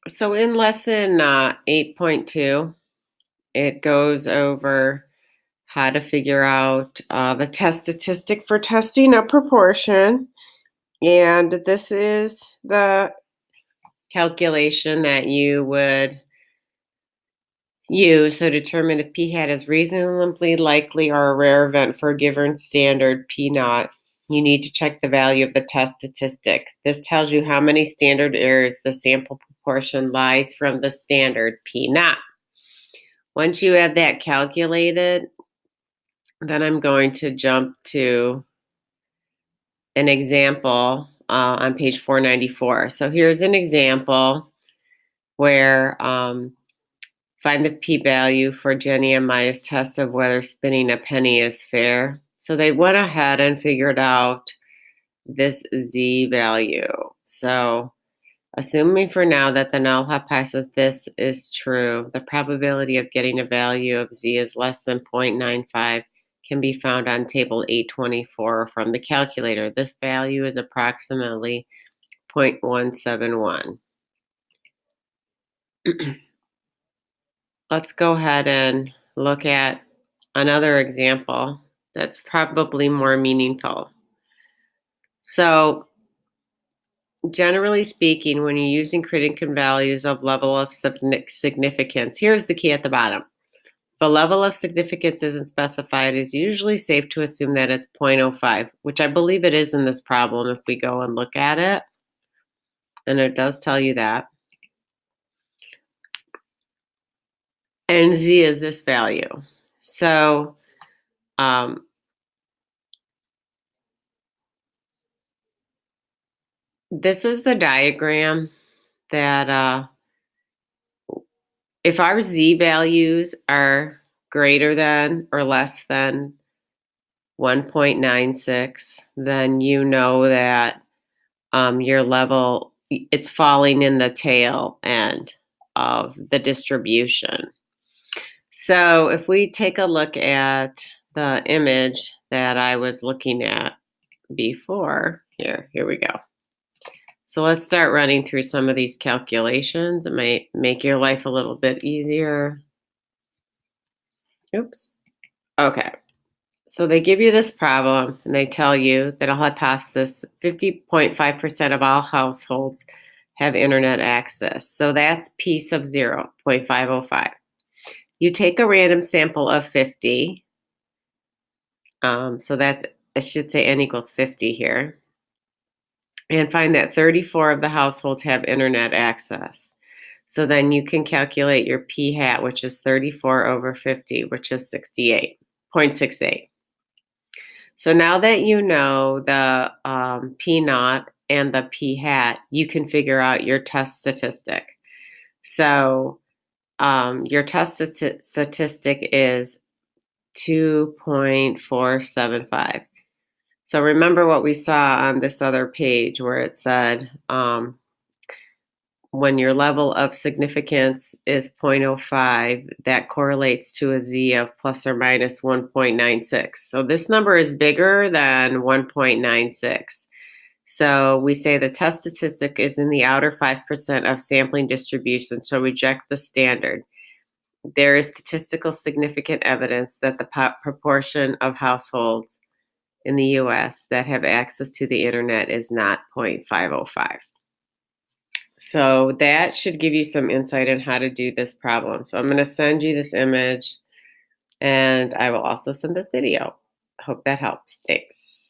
So in lesson 8.2, it goes over how to figure out the test statistic for testing a proportion. And this is the calculation that you would use. So determine if p hat is reasonably likely or a rare event for a given standard p naught. You need to check the value of the test statistic. This tells you how many standard errors the sample proportion lies from the standard p naught. Once you have that calculated, then I'm going to jump to an example on page 494. So here's an example where find the p-value for Jenny and Maya's test of whether spinning a penny is fair. So they went ahead and figured out this z value. So assuming for now that the null hypothesis is true, the probability of getting a value of z is less than 0.95 can be found on table 824 from the calculator. This value is approximately 0.171. Let's go ahead and look at another example that's probably more meaningful. So generally speaking, when you're using critical values of level of significance, here's the key at the bottom. If a level of significance isn't specified, it's usually safe to assume that it's 0.05, which I believe it is in this problem if we go and look at it. And it does tell you that. And z is this value. So this is the diagram that if our z values are greater than or less than 1.96, then you know that your level, it's falling in the tail end of the distribution. So if we take a look at the image that I was looking at before, here we go. So let's start running through some of these calculations. It might make your life a little bit easier. Oops. Okay. So they give you this problem and they tell you that a hypothesis 50.5% of all households have internet access. So that's p sub 0, 0.505. You take a random sample of 50. So that's, I should say n equals 50 here. And find that 34 of the households have internet access. So then you can calculate your p hat, which is 34 over 50, which is 68.68. So now that you know the p naught and the p hat, you can figure out your test statistic. So your test statistic is 2.475. So remember what we saw on this other page where it said when your level of significance is 0.05, that correlates to a z of plus or minus 1.96. So this number is bigger than 1.96. So we say the test statistic is in the outer 5% of sampling distribution, so reject the standard. There is statistical significant evidence that the proportion of households in the US that have access to the internet is not 0.505. So that should give you some insight on how to do this problem. So I'm going to send you this image and I will also send this video. Hope that helps. Thanks.